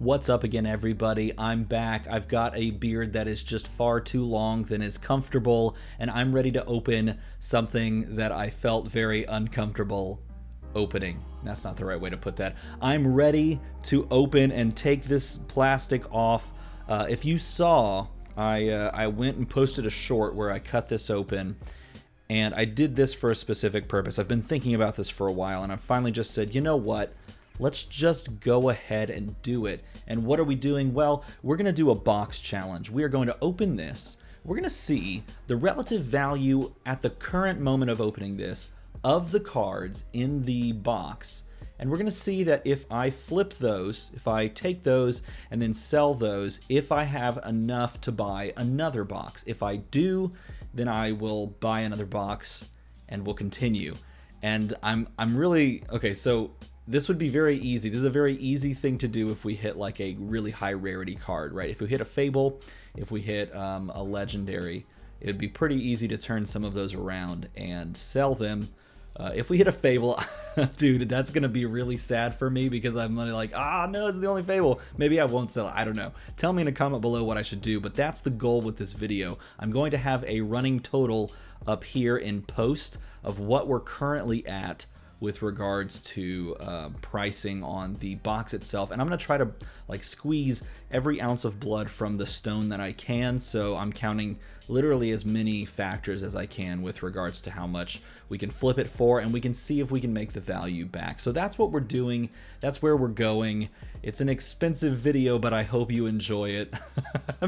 What's up again, everybody? I'm back. I've got a beard that is just far too long than is comfortable, and I'm ready to open something that I felt very uncomfortable opening. That's not the right way to put that. I'm ready to open and take this plastic off. If you saw, I went and posted a short where I cut this open, and I did this for a specific purpose. I've been thinking about this for a while, and I finally just said, you know what? Let's just go ahead and do it. And what are we doing? Well, we're going to do a box challenge. We are going to open this. We're going to see the relative value at the current moment of opening this of the cards in the box. And we're going to see that if I flip those, if I take those and then sell those, if I have enough to buy another box. If I do, then I will buy another box and we'll continue. And I'm really, okay, so this would be very easy. This is a very easy thing to do if we hit like a really high rarity card, right? If we hit a Fable, if we hit a Legendary, it would be pretty easy to turn some of those around and sell them. If we hit a Fable, dude, that's going to be really sad for me because I'm like, no, it's the only Fable. Maybe I won't sell it. I don't know. Tell me in a comment below what I should do, but that's the goal with this video. I'm going to have a running total up here in post of what we're currently at with regards to pricing on the box itself, and I'm going to try to like squeeze every ounce of blood from the stone that I can, so I'm counting literally as many factors as I can with regards to how much we can flip it for, and we can see if we can make the value back. So that's what we're doing, that's where we're going. It's an expensive video, but I hope you enjoy it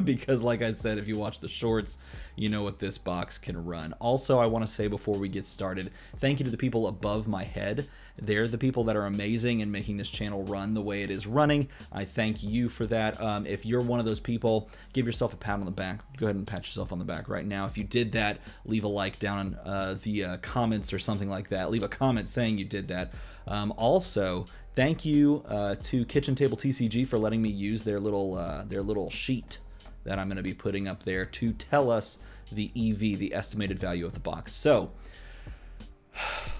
because like I said, if you watch the shorts, you know what this box can run. Also, I want to say before we get started, thank you to the people above my head. They're the people that are amazing and making this channel run the way it is running. I thank you for that. If you're one of those people, give yourself a pat on the back. Go ahead and pat yourself on the back right now. If you did that, leave a like down in the comments or something like that. Leave a comment saying you did that. Also, thank you to Kitchen Table TCG for letting me use their little sheet that I'm going to be putting up there to tell us the EV, the estimated value of the box. So,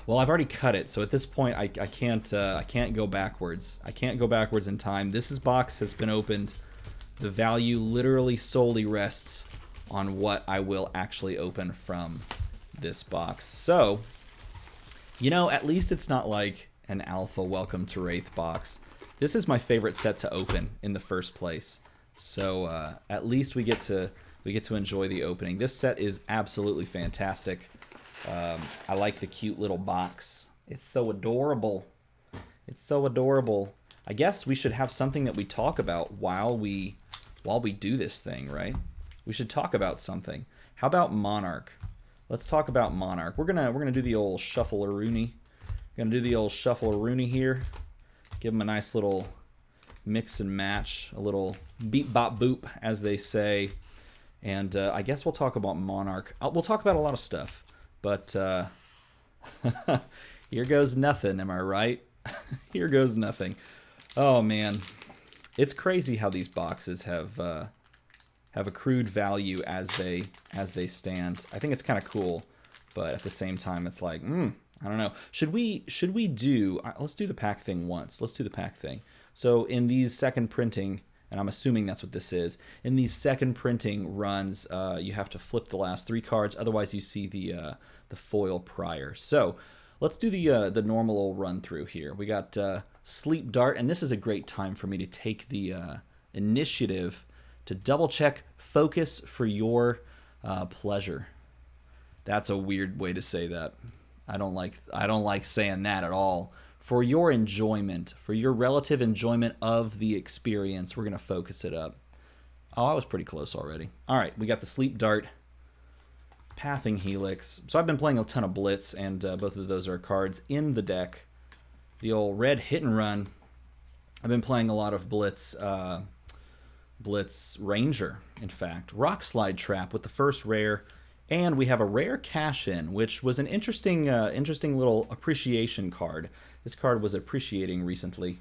well, I've already cut it, so at this point I can't go backwards. I can't go backwards in time. This box has been opened. The value literally solely rests on what I will actually open from this box. So, you know, at least it's not like an Alpha Welcome to Wraith box. This is my favorite set to open in the first place. So at least we get to enjoy the opening. This set is absolutely fantastic. I like the cute little box. It's so adorable. It's so adorable. I guess we should have something that we talk about while we do this thing, right? We should talk about something. How about Monarch? Let's talk about Monarch. We're gonna do the old shuffle-a-rooney. Gonna do the old shuffle-a-rooney here. Give them a nice little mix and match, a little beep bop boop, as they say. And I guess we'll talk about Monarch. We'll talk about a lot of stuff. But here goes nothing, am I right? Here goes nothing. Oh man, it's crazy how these boxes have accrued value as they stand. I think it's kind of cool, but at the same time, it's like, I don't know. Should we do? Let's do the pack thing once. Let's do the pack thing. So in these second printing, and I'm assuming that's what this is. In these second printing runs, you have to flip the last 3 cards. Otherwise, you see the foil prior. So let's do the normal old run through here. We got Sleep Dart, and this is a great time for me to take the initiative to double check focus for your pleasure. That's a weird way to say that. I don't like saying that at all. For your enjoyment, for your relative enjoyment of the experience, we're going to focus it up. Oh, I was pretty close already. All right, we got the Sleep Dart, Pathing Helix. So I've been playing a ton of Blitz, and both of those are cards in the deck. The old red Hit and Run. I've been playing a lot of Blitz, Blitz Ranger, in fact. Rock Slide Trap with the first rare. And we have a rare cash-in, which was an interesting little appreciation card. This card was appreciating recently,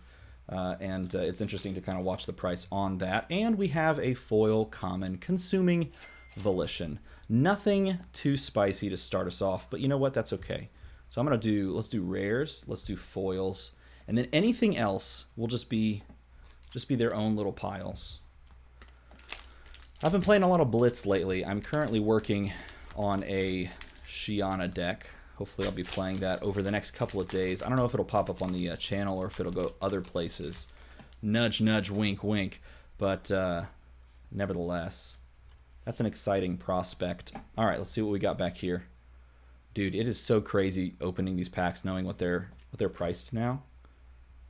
and it's interesting to kind of watch the price on that. And we have a foil common, Consuming Volition. Nothing too spicy to start us off, but you know what? That's okay. So I'm going to let's do rares, let's do foils, and then anything else will just be Just be their own little piles. I've been playing a lot of Blitz lately. I'm currently working on a Shiana deck. Hopefully I'll be playing that over the next couple of days. I don't know if it'll pop up on the channel or if it'll go other places. Nudge, nudge, wink, wink. But nevertheless, that's an exciting prospect. All right, let's see what we got back here. Dude, it is so crazy opening these packs knowing what they're priced now.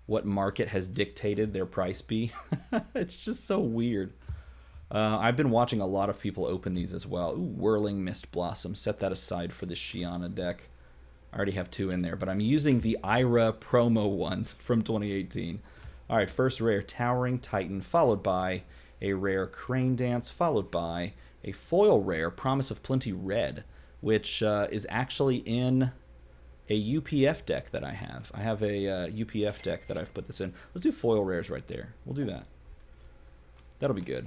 What market has dictated their price be. It's just so weird. I've been watching a lot of people open these as well. Ooh, Whirling Mist Blossom. Set that aside for the Shiana deck. I already have 2 in there, but I'm using the Ira promo ones from 2018. All right, first rare Towering Titan, followed by a rare Crane Dance, followed by a foil rare Promise of Plenty Red, which is actually in a UPF deck that I have. I have a UPF deck that I've put this in. Let's do foil rares right there. We'll do that. That'll be good.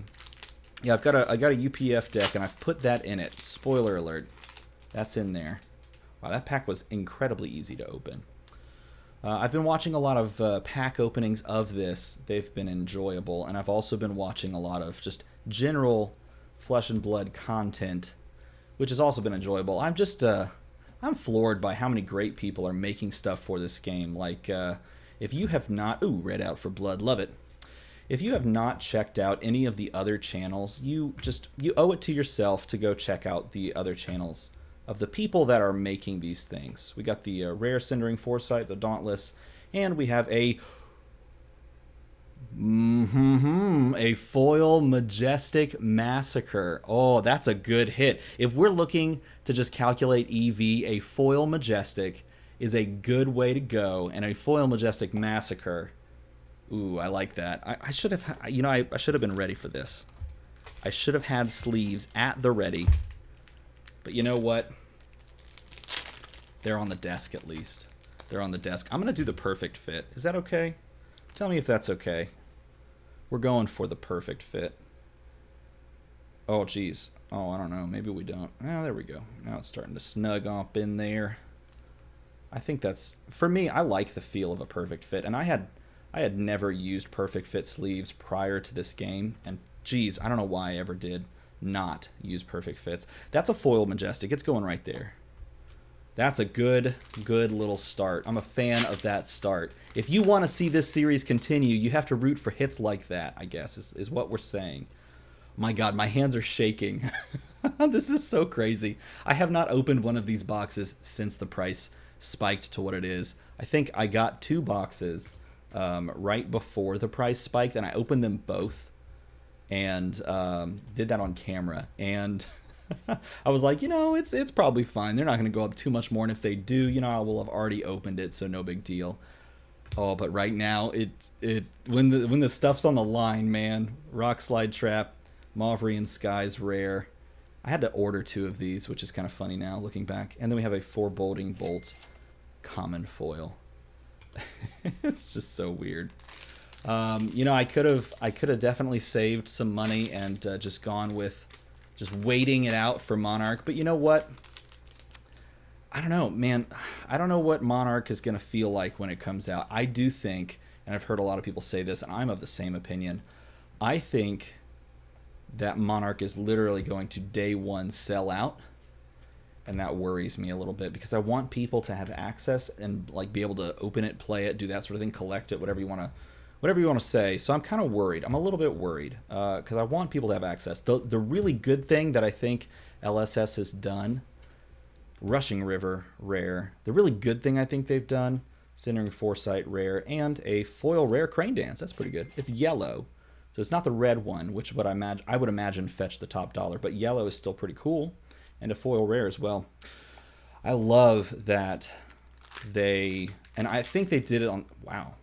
Yeah, I got a UPF deck, and I've put that in it. Spoiler alert. That's in there. Wow, that pack was incredibly easy to open. I've been watching a lot of pack openings of this. They've been enjoyable, and I've also been watching a lot of just general Flesh and Blood content, which has also been enjoyable. I'm just, I'm floored by how many great people are making stuff for this game. Like, if you have not, ooh, Red Out for Blood, love it. If you have not checked out any of the other channels, you owe it to yourself to go check out the other channels of the people that are making these things. We got the Rare Cindering Foresight, the Dauntless, and we have a foil Majestic Massacre. Oh, that's a good hit. If we're looking to just calculate EV, a foil Majestic is a good way to go, and a foil Majestic Massacre. Ooh, I like that. I should have, you know, I should have been ready for this. I should have had sleeves at the ready. But you know what? They're on the desk at least. They're on the desk. I'm going to do the perfect fit. Is that okay? Tell me if that's okay. We're going for the perfect fit. Oh, geez. Oh, I don't know. Maybe we don't. Oh, there we go. Now it's starting to snug up in there. I think that's... For me, I like the feel of a perfect fit. And I had never used perfect fit sleeves prior to this game. And, geez, I don't know why I ever did not use perfect fits. That's a foil Majestic. It's going right there. That's a good little start. I'm a fan of that start. If you want to see this series continue, you have to root for hits like that, I guess, is what we're saying. My God, my hands are shaking. This is so crazy. I have not opened one of these boxes since the price spiked to what it is. I think I got 2 boxes right before the price spiked, and I opened them both. And did that on camera, and I was like, you know, it's probably fine. They're not going to go up too much more, and if they do, you know, I will have already opened it, so no big deal. Oh, but right now, when the stuff's on the line, man, Rock Slide Trap, Mauvrian Skies rare. I had to order 2 of these, which is kind of funny now looking back. And then we have a Foreboding Bolt common foil. It's just so weird. You know, I could have definitely saved some money and just gone with just waiting it out for Monarch. But you know what? I don't know, man. I don't know what Monarch is going to feel like when it comes out. I do think, and I've heard a lot of people say this, and I'm of the same opinion, I think that Monarch is literally going to day one sell out. And that worries me a little bit because I want people to have access and like be able to open it, play it, do that sort of thing, collect it, whatever you want to say. So I'm kind of worried. I'm a little bit worried because I want people to have access. The really good thing that I think LSS has done, Rushing River rare. The really good thing I think they've done, Cindering Foresight rare, and a foil rare Crane Dance. That's pretty good. It's yellow, so it's not the red one, which I would imagine fetch the top dollar, but yellow is still pretty cool, and a foil rare as well. I love that and I think they did it on, wow.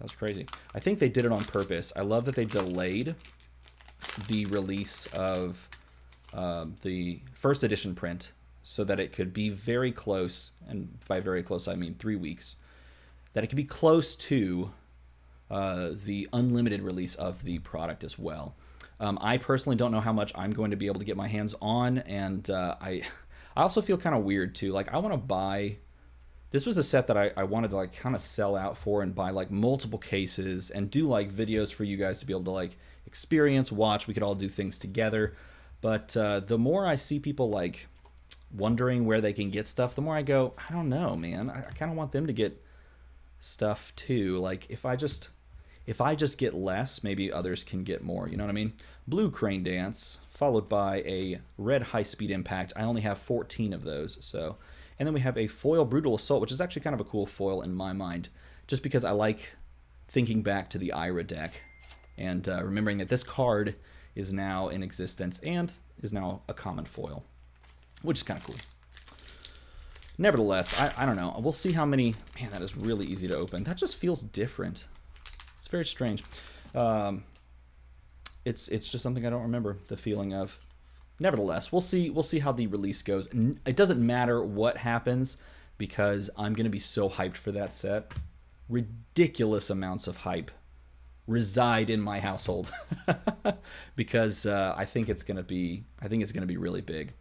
That's crazy. I think they did it on purpose. I love that they delayed the release of the first edition print so that it could be very close, and by very close I mean 3 weeks, that it could be close to the unlimited release of the product as well. I personally don't know how much I'm going to be able to get my hands on, and I also feel kind of weird too. Like, I want to buy This was a set that I wanted to like kind of sell out for and buy like multiple cases and do like videos for you guys to be able to like experience, watch. We could all do things together. But the more I see people like wondering where they can get stuff, the more I go, I don't know, man. I kind of want them to get stuff too. Like if I just get less, maybe others can get more. You know what I mean? Blue Crane Dance, followed by a red High Speed Impact. I only have 14 of those, so. And then we have a foil Brutal Assault, which is actually kind of a cool foil in my mind, just because I like thinking back to the Ira deck and remembering that this card is now in existence and is now a common foil, which is kind of cool. Nevertheless, I don't know. We'll see how many. Man, that is really easy to open. That just feels different. It's very strange. It's just something I don't remember the feeling of. Nevertheless, we'll see how the release goes. It doesn't matter what happens because I'm going to be so hyped for that set. Ridiculous amounts of hype reside in my household because I think it's going to be really big.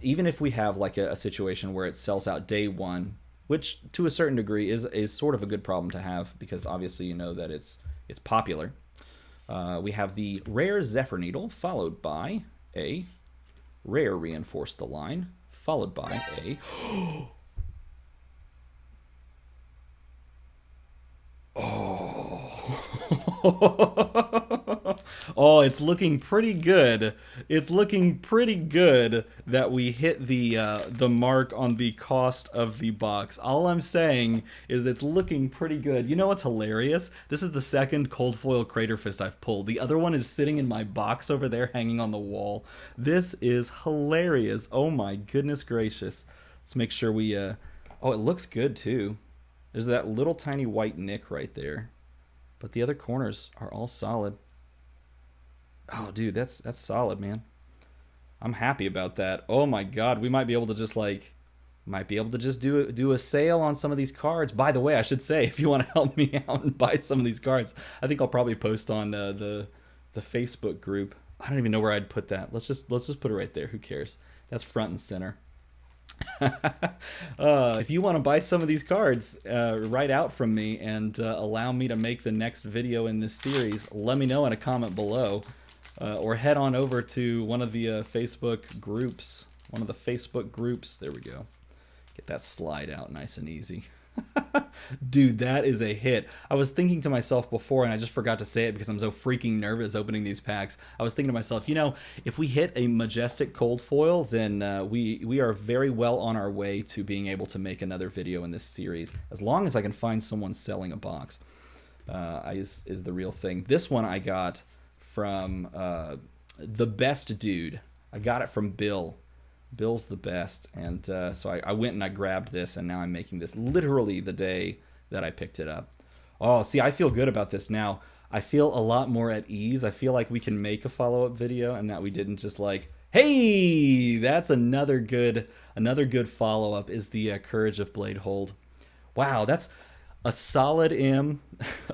Even if we have like a situation where it sells out day one, which to a certain degree is sort of a good problem to have because obviously you know that it's popular. We have the rare Zephyr Needle followed by a rare Reinforce the Line followed by a oh, it's looking pretty good. It's looking pretty good that we hit the mark on the cost of the box. All I'm saying is it's looking pretty good. You know what's hilarious? This is the second cold foil Crater Fist I've pulled. The other one is sitting in my box over there hanging on the wall. This is hilarious. Oh my goodness gracious. Let's make sure we oh, it looks good too. There's that little tiny white nick right there. But the other corners are all solid. Oh, dude, that's solid, man. I'm happy about that. Oh my god, we might be able to just do a sale on some of these cards. By the way, I should say, if you want to help me out and buy some of these cards, I think I'll probably post on the Facebook group. I don't even know where I'd put that. Let's just put it right there. Who cares? That's front and center. If you want to buy some of these cards, write out from me and allow me to make the next video in this series, let me know in a comment below. Or head on over to one of the Facebook groups. There we go. Get that slide out nice and easy. Dude, that is a hit. I was thinking to myself before, and I just forgot to say it because I'm so freaking nervous opening these packs. I was thinking to myself, you know, if we hit a Majestic cold foil, then we are very well on our way to being able to make another video in this series, as long as I can find someone selling a box. Is the real thing. This one I got from the best dude. I got it from Bill. Bill's the best, and so I went and I grabbed this, and now I'm making this literally the day that I picked it up. Oh, see, I feel good about this now. I feel a lot more at ease. I feel like we can make a follow-up video, and that we didn't just like, hey, that's another good follow-up is the Courage of Blade Hold. Wow, that's a solid M,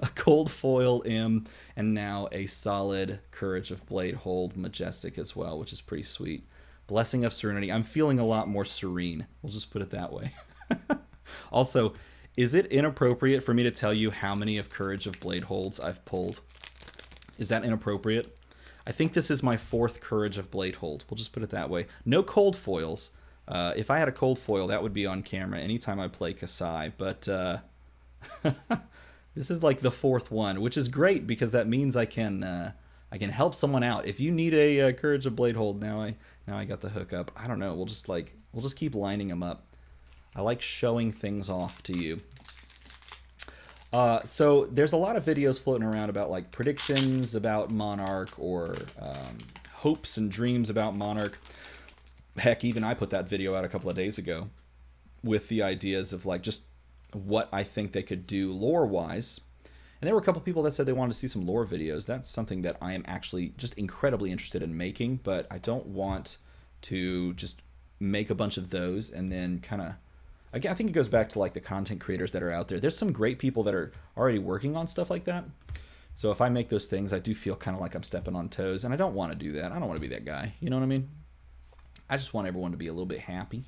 a cold foil M, and now a solid Courage of Blade Hold Majestic as well, which is pretty sweet. Blessing of Serenity. I'm feeling a lot more serene. We'll just put it that way. Also, is it inappropriate for me to tell you how many of Courage of Blade Holds I've pulled? Is that inappropriate? I think this is my 4th Courage of Blade Hold. We'll just put it that way. No cold foils. If I had a cold foil, that would be on camera anytime I play Kasai. But this is like the 4th one, which is great because that means I can help someone out. If you need a Courage of Blade Hold, now I got the hookup. I don't know. We'll just keep lining them up. I like showing things off to you. So there's a lot of videos floating around about like predictions about Monarch or hopes and dreams about Monarch. Heck, even I put that video out a couple of days ago with the ideas of like just what I think they could do lore-wise. And there were a couple people that said they wanted to see some lore videos. That's something that I am actually just incredibly interested in making, but I don't want to just make a bunch of those and then kind of... Again, I think it goes back to like the content creators that are out there. There's some great people that are already working on stuff like that. So if I make those things, I do feel kind of like I'm stepping on toes, and I don't want to do that. I don't want to be that guy. You know what I mean? I just want everyone to be a little bit happy.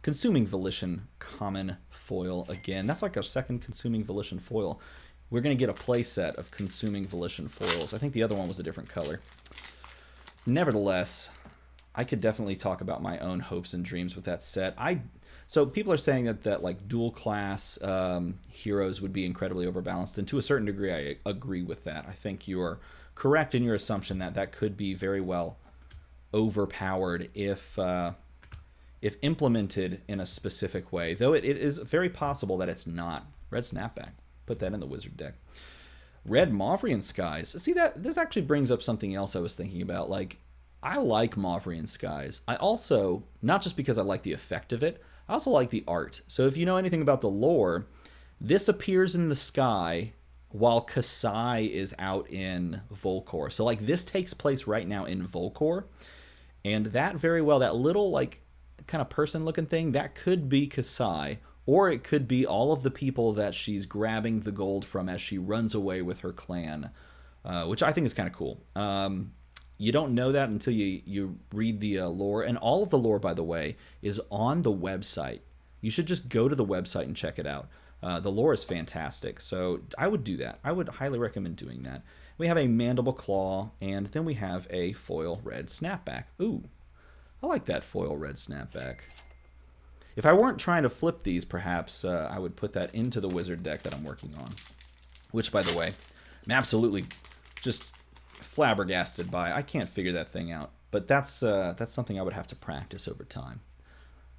Consuming Volition common foil again. That's like our second Consuming Volition foil. We're going to get a play set of Consuming Volition foils. I think the other one was a different color. Nevertheless, I could definitely talk about my own hopes and dreams with that set. So people are saying that like dual class heroes would be incredibly overbalanced, and to a certain degree I agree with that. I think you're correct in your assumption that that could be very well overpowered if implemented in a specific way, though it is very possible that it's not. Red Snapback, put that in the wizard deck. Red Mauvrian Skies. See, that this actually brings up something else I was thinking about. Like, I like Mauvrian Skies. I also, not just because I like the effect of it, I also like the art. So if you know anything about the lore, this appears in the sky while Kasai is out in Volcor. So like this takes place right now in Volcor, and that very well, that little like kind of person looking thing, that could be Kasai, or it could be all of the people that she's grabbing the gold from as she runs away with her clan, which I think is kind of cool. You don't know that until you read the lore, and all of the lore, by the way, is on the website. You should just go to the website and check it out. The lore is fantastic, so I would do that. I would highly recommend doing that. We have a Mandible Claw, and then we have a foil red snapback. Ooh, I like that foil red snapback. If I weren't trying to flip these, perhaps I would put that into the wizard deck that I'm working on. Which, by the way, I'm absolutely just flabbergasted by. I can't figure that thing out. But that's something I would have to practice over time.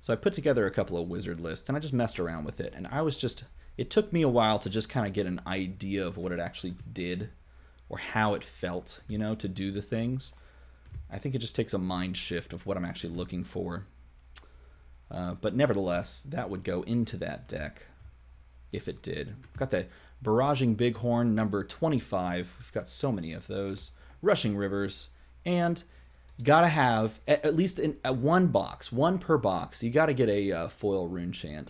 So I put together a couple of wizard lists, and I just messed around with it. And it took me a while to just kind of get an idea of what it actually did, or how it felt, you know, to do the things. I think it just takes a mind shift of what I'm actually looking for. But nevertheless, that would go into that deck if it did. Got the Barraging Bighorn number 25. We've got so many of those. Rushing Rivers. And gotta have, at least in one box, one per box, you gotta get a foil rune chant.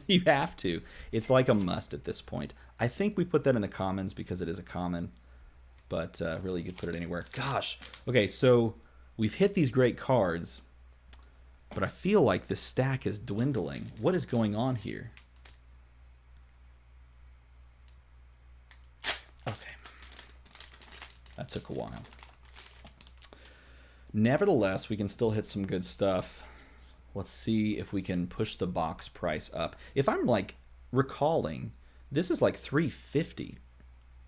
You have to. It's like a must at this point. I think we put that in the commons because it is a common. But really, you could put it anywhere. Gosh. Okay, so we've hit these great cards. But I feel like the stack is dwindling. What is going on here? Okay. That took a while. Nevertheless, we can still hit some good stuff. Let's see if we can push the box price up. If I'm like recalling, this is like $350.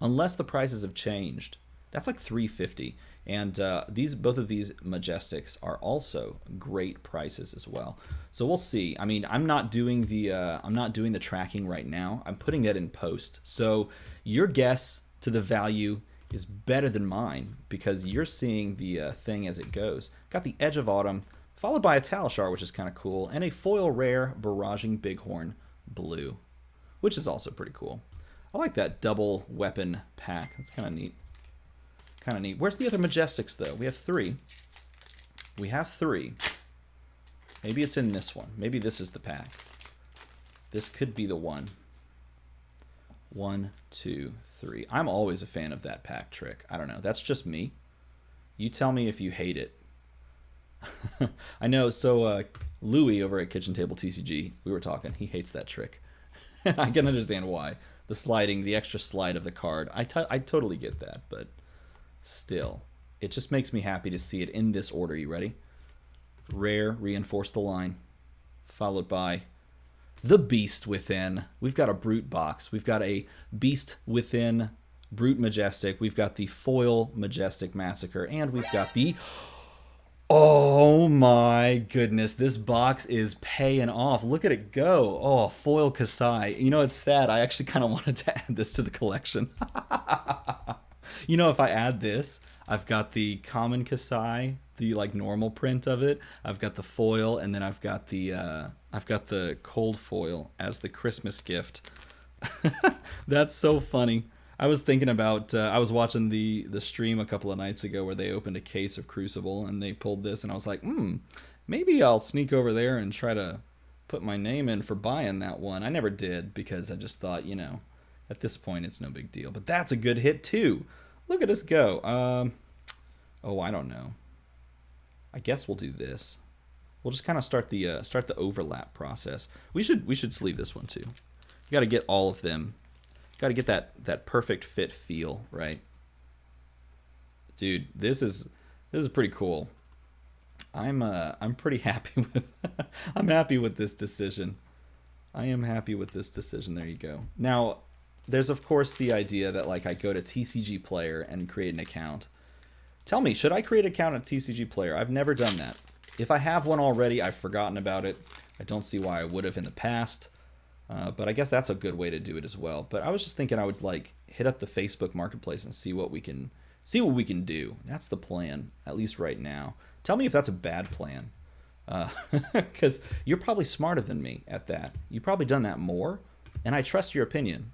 Unless the prices have changed. That's like $350. And both of these Majestics are also great prices as well. So we'll see. I mean, I'm not doing the tracking right now. I'm putting that in post. So your guess to the value is better than mine because you're seeing the thing as it goes. Got the Edge of Autumn, followed by a Talishar, which is kind of cool, and a foil rare Barraging Bighorn blue, which is also pretty cool. I like that double weapon pack. That's kind of neat. Kind of neat. Where's the other Majestics, though? We have three. We have three. Maybe it's in this one. Maybe this is the pack. This could be the one. 1, 2, 3. I'm always a fan of that pack trick. I don't know. That's just me. You tell me if you hate it. I know. So Louis over at Kitchen Table TCG, we were talking. He hates that trick. I can understand why. The sliding, the extra slide of the card. I totally get that, but still, it just makes me happy to see it in this order. You ready? Rare, reinforce the line, followed by the Beast Within. We've got a Brute box. We've got a Beast Within Brute Majestic. We've got the Foil Majestic Massacre, and we've got the... Oh my goodness, this box is paying off. Look at it go. Oh, Foil Kasai. You know, it's sad. I actually kind of wanted to add this to the collection. You know, if I add this, I've got the common Kasai, the like normal print of it. I've got the foil, and then I've got the cold foil as the Christmas gift. That's so funny. I was thinking about, I was watching the stream a couple of nights ago where they opened a case of Crucible and they pulled this, and I was like, maybe I'll sneak over there and try to put my name in for buying that one. I never did because I just thought, you know, at this point it's no big deal. But that's a good hit too. Look at us go. Oh, I don't know. I guess we'll do this. We'll just kind of start the overlap process. We should sleeve this one too. You got to get all of them. Got to get that perfect fit feel, right? Dude, this is pretty cool. I'm pretty happy with I'm happy with this decision. I am happy with this decision. There you go. Now, there's of course the idea that like I go to TCG Player and create an account. Tell me, should I create an account at TCG Player? I've never done that. If I have one already, I've forgotten about it. I don't see why I would have in the past. But I guess that's a good way to do it as well. But I was just thinking I would like hit up the Facebook Marketplace and see what we can do. That's the plan, at least right now. Tell me if that's a bad plan, because you're probably smarter than me at that. You've probably done that more, and I trust your opinion.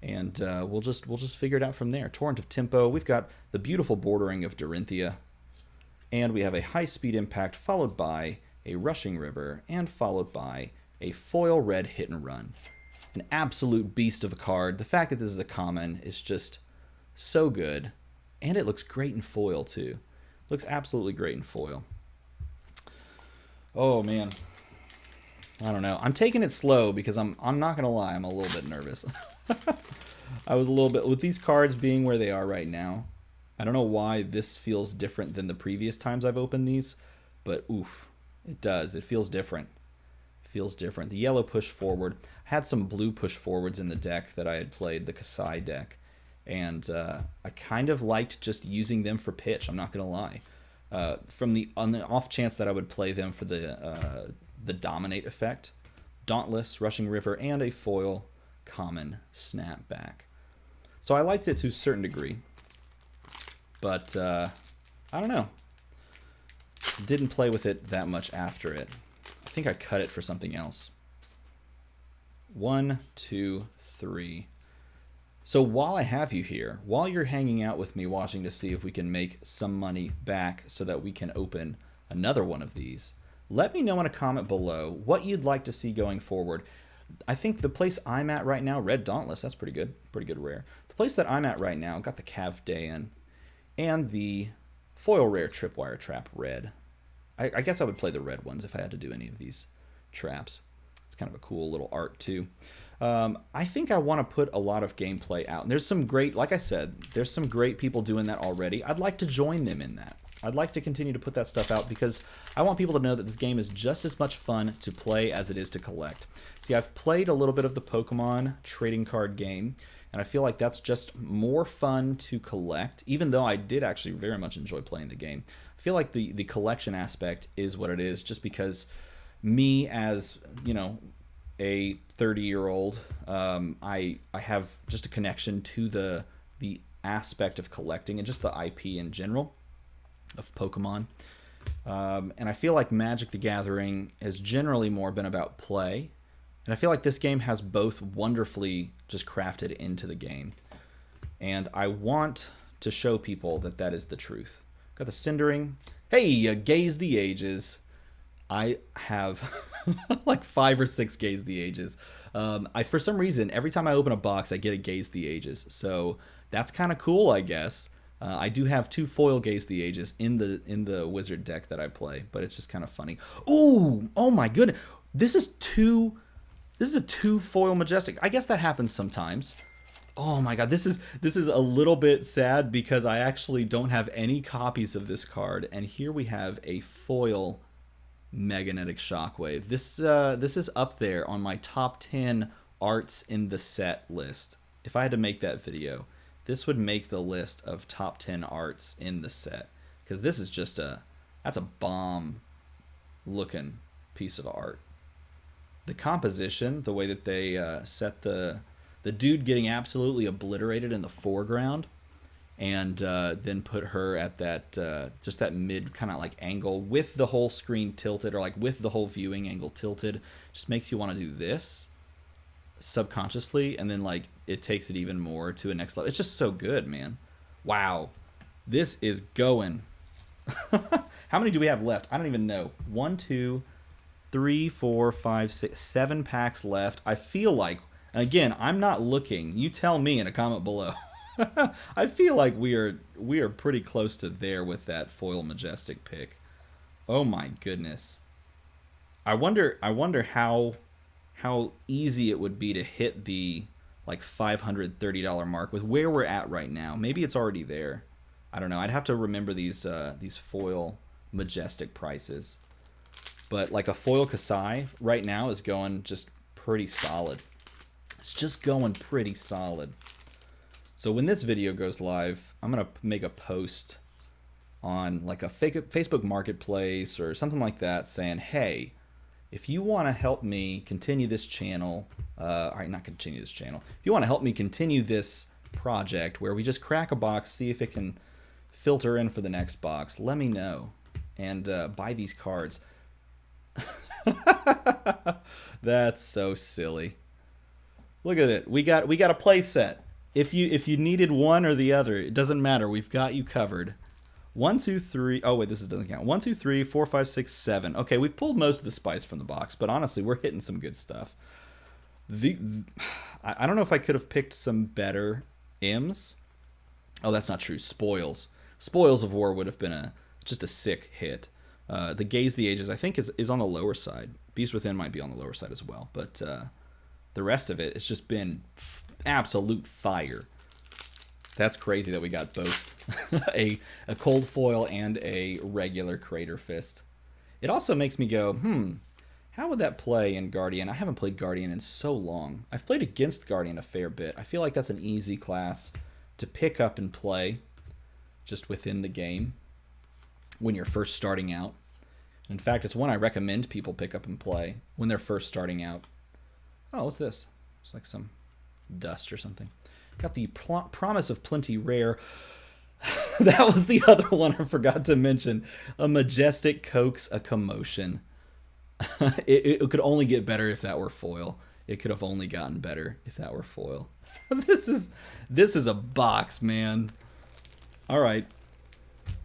And we'll just figure it out from there. Torrent of Tempo. We've got the beautiful bordering of Dorinthia, and we have a high speed impact followed by a rushing river and followed by a foil red hit and run. An absolute beast of a card. The fact that this is a common is just so good, and it looks great in foil too. Looks absolutely great in foil. Oh man, I don't know. I'm taking it slow because I'm not gonna lie, I'm a little bit nervous. I was a little bit with these cards being where they are right now. I don't know why this feels different than the previous times I've opened these, but oof, it does. It feels different. It feels different. The yellow push forward. I had some blue push forwards in the deck that I had played, the Kasai deck. And I kind of liked just using them for pitch. I'm not gonna lie. On the off chance that I would play them for the dominate effect, Dauntless, Rushing River, and a foil common snapback. So I liked it to a certain degree, but I don't know. Didn't play with it that much after it. I think I cut it for something else. 1, 2, 3. So while I have you here, while you're hanging out with me watching to see if we can make some money back so that we can open another one of these, let me know in a comment below what you'd like to see going forward. I think the place I'm at right now, Red Dauntless, that's pretty good rare. The place that I'm at right now, got the Cav Dayan and the foil rare Tripwire Trap Red. I guess I would play the red ones if I had to do any of these traps. It's kind of a cool little art too. I think I want to put a lot of gameplay out. And there's some great, like I said, there's some great people doing that already. I'd like to join them in that. I'd like to continue to put that stuff out because I want people to know that this game is just as much fun to play as it is to collect. See, I've played a little bit of the Pokemon trading card game, and I feel like that's just more fun to collect, even though I did actually very much enjoy playing the game. I feel like the collection aspect is what it is, just because me as, you know, a 30-year-old, I have just a connection to the aspect of collecting and just the IP in general of Pokemon. And I feel like Magic the Gathering has generally more been about play. And I feel like this game has both wonderfully just crafted into the game. And I want to show people that that is the truth. Got the Cindering. Hey, Gaze the Ages. I have like 5 or 6 Gaze the Ages. For some reason, every time I open a box, I get a Gaze the Ages. So that's kind of cool, I guess. I do have 2 foil Gaze the Ages in the wizard deck that I play, but it's just kind of funny. Ooh, oh my goodness. This is a 2 foil Majestic. I guess that happens sometimes. Oh my god, this is a little bit sad because I actually don't have any copies of this card, and here we have a foil Magnetic Shockwave. This is up there on my top 10 arts in the set list. If I had to make that video, this would make the list of top 10 arts in the set, because this is just that's a bomb looking piece of art. The composition, the way that they set the dude getting absolutely obliterated in the foreground, and then put her at that just that mid kind of like angle with the whole screen tilted, or like with the whole viewing angle tilted, just makes you want to do this subconsciously, and then like it takes it even more to a next level. It's just so good, man. Wow, this is going. How many do we have left? I don't even know. 1, 2, 3, 4, 5, 6, 7 packs left. I feel like, and again, I'm not looking. You tell me in a comment below. I feel like we are pretty close to there with that foil Majestic pick. Oh my goodness. I wonder how easy it would be to hit the like $530 mark with where we're at right now. Maybe it's already there. I don't know. I'd have to remember these foil majestic prices. But like a foil Kasai right now is going just pretty solid. It's just going pretty solid. So when this video goes live, I'm going to make a post on like a Facebook Marketplace or something like that saying, hey, if you want to help me continue this channel, all right, not continue this channel. If you want to help me continue this project where we just crack a box, see if it can filter in for the next box, let me know and buy these cards. That's so silly. Look at it. We got a play set. If you needed one or the other, it doesn't matter. We've got you covered. 1, 2, 3. Oh wait, this doesn't count. 1, 2, 3, 4, 5, 6, 7. Okay, we've pulled most of the spice from the box, but honestly, we're hitting some good stuff. I don't know if I could have picked some better M's. Oh, that's not true. Spoils. Spoils of War would have been just a sick hit. The Gaze the Ages, I think, is on the lower side. Beast Within might be on the lower side as well, but the rest of it has just been absolute fire. That's crazy that we got both a cold foil and a regular Crater Fist. It also makes me go, how would that play in Guardian? I haven't played Guardian in so long. I've played against Guardian a fair bit. I feel like that's an easy class to pick up and play just within the game when you're first starting out. In fact, it's one I recommend people pick up and play when they're first starting out. Oh, what's this? It's like some dust or something. Got the Promise of Plenty rare. That was the other one I forgot to mention. A Majestic Coax a Commotion. It could only get better if that were foil. It could have only gotten better if that were foil. This is a box, man. All right.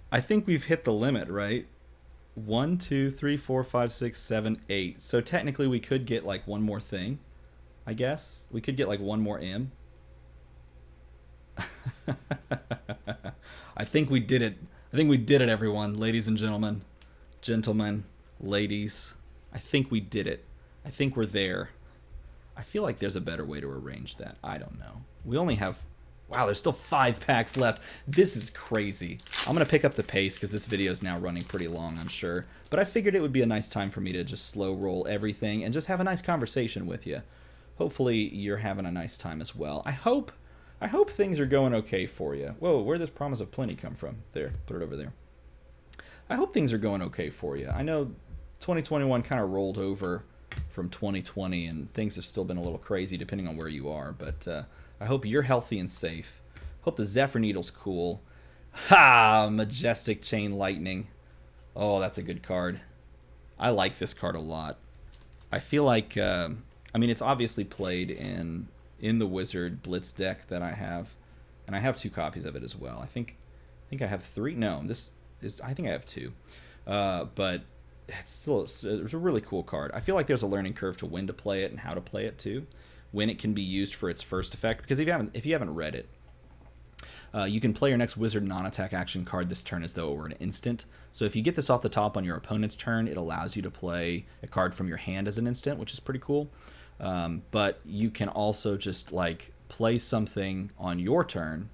I think we've hit the limit, right? 1, 2, 3, 4, 5, 6, 7, 8. So technically we could get like one more thing, I guess. We could get like one more M. I think we did it. I think we did it, everyone. Ladies and gentlemen. Gentlemen. Ladies. I think we did it. I think we're there. I feel like there's a better way to arrange that. I don't know. We only have... Wow, there's still 5 packs left. This is crazy. I'm going to pick up the pace because this video is now running pretty long, I'm sure. But I figured it would be a nice time for me to just slow roll everything and just have a nice conversation with you. Hopefully you're having a nice time as well. I hope things are going okay for you. Whoa, where'd this Promise of Plenty come from? There, put it over there. I hope things are going okay for you. I know 2021 kind of rolled over from 2020 and things have still been a little crazy depending on where you are, but I hope you're healthy and safe. Hope the Zephyr Needle's cool. Ha! Majestic Chain Lightning. Oh, that's a good card. I like this card a lot. I feel like, I mean, it's obviously played in the Wizard Blitz deck that I have, and I have 2 copies of it as well. I think I have 3. No, I think I have 2. But it's a really cool card. I feel like there's a learning curve to when to play it and how to play it too, when it can be used for its first effect. Because if you haven't read it, you can play your next Wizard non-attack action card this turn as though it were an instant. So if you get this off the top on your opponent's turn, it allows you to play a card from your hand as an instant, which is pretty cool. But you can also just like play something on your turn.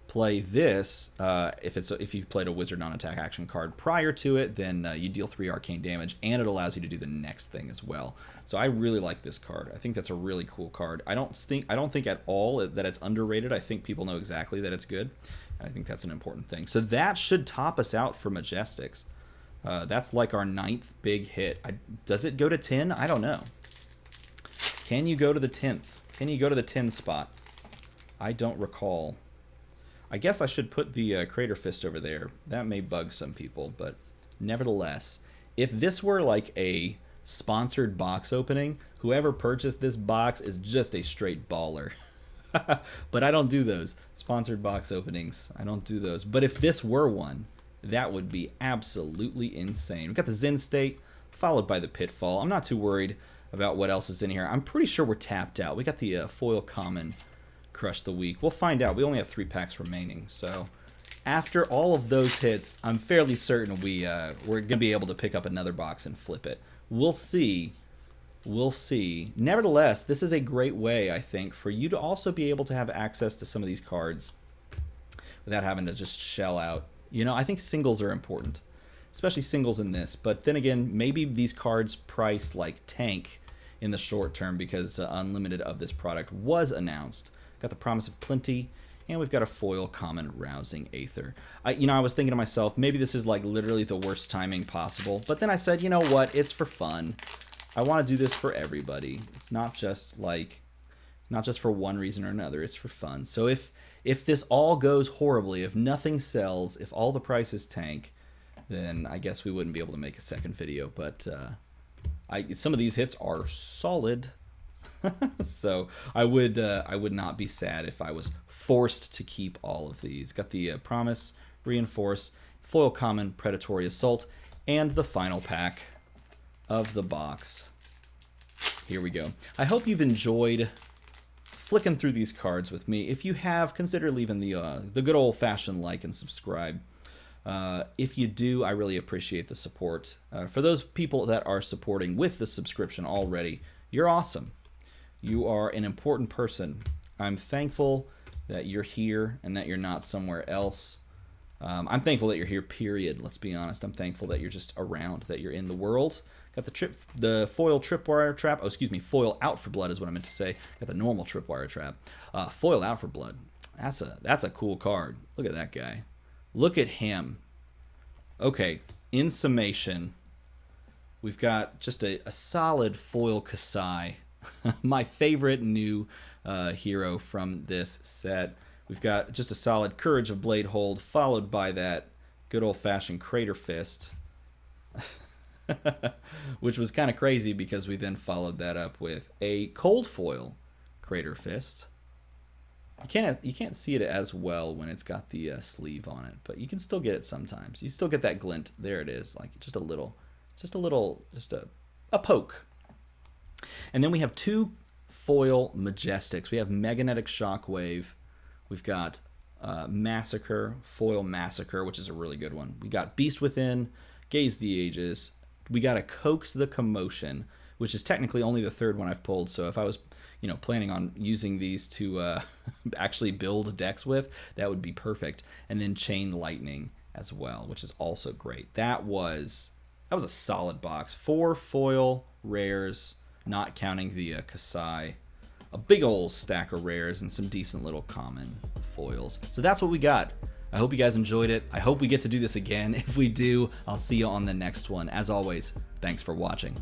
Play this if you've played a Wizard non-attack action card prior to it, then you deal 3 arcane damage, and it allows you to do the next thing as well. So I really like this card. I think that's a really cool card. I don't think at all that it's underrated. I think people know exactly that it's good. I think that's an important thing. So that should top us out for Majestics. That's like our 9th big hit. Does it go to 10? I don't know. Can you go to the 10th? Can you go to the 10 spot? I don't recall. I guess I should put the Crater Fist over there. That may bug some people, but nevertheless, if this were like a sponsored box opening, whoever purchased this box is just a straight baller. But I don't do those sponsored box openings. I don't do those. But if this were one, that would be absolutely insane. We've got the Zen State, followed by the Pitfall. I'm not too worried about what else is in here. I'm pretty sure we're tapped out. We got the foil common Crush the Weak. We'll find out. We only have 3 packs remaining, so after all of those hits, I'm fairly certain we're gonna be able to pick up another box and flip it. We'll see. We'll see. Nevertheless, this is a great way, I think, for you to also be able to have access to some of these cards without having to just shell out. You know, I think singles are important, especially singles in this. But then again, maybe these cards price like tank in the short term because Unlimited of this product was announced. Got the Promise of Plenty, and we've got a foil common Rousing Aether. I was thinking to myself, maybe this is like literally the worst timing possible. But then I said, you know what? It's for fun. I want to do this for everybody. It's not just for one reason or another. It's for fun. So if this all goes horribly, if nothing sells, if all the prices tank, then I guess we wouldn't be able to make a second video. But some of these hits are solid. So I would not be sad if I was forced to keep all of these. Got the Promise, Reinforce, Foil Common, Predatory Assault, and the final pack of the box. Here we go. I hope you've enjoyed flicking through these cards with me. If you have, consider leaving the good old-fashioned like and subscribe. If you do, I really appreciate the support. For those people that are supporting with the subscription already, you're awesome. You are an important person. I'm thankful that you're here and that you're not somewhere else. I'm thankful that you're here, period. Let's be honest. I'm thankful that you're just around, that you're in the world. Got the foil tripwire trap. Oh, excuse me, foil out for blood is what I meant to say. Got the normal tripwire trap. Foil out for blood. That's a cool card. Look at that guy. Look at him. Okay, in summation, we've got just a solid foil Kasai. My favorite new hero from this set. We've got just a solid Courage of Bladehold, followed by that good old-fashioned Crater Fist, which was kind of crazy because we then followed that up with a cold foil Crater Fist. You can't see it as well when it's got the sleeve on it, but you can still get it sometimes. You still get that glint. There it is, like just a poke. And then we have two foil Majestics. We have Magnetic Shockwave. We've got Massacre, Foil Massacre, which is a really good one. We got Beast Within, Gaze the Ages. We got a Coax the Commotion, which is technically only the third one I've pulled. So if I was, planning on using these to actually build decks with, that would be perfect. And then Chain Lightning as well, which is also great. That was a solid box. 4 foil rares, not counting the Kasai. A big old stack of rares and some decent little common foils. So that's what we got. I hope you guys enjoyed it. I hope we get to do this again. If we do, I'll see you on the next one. As always, thanks for watching.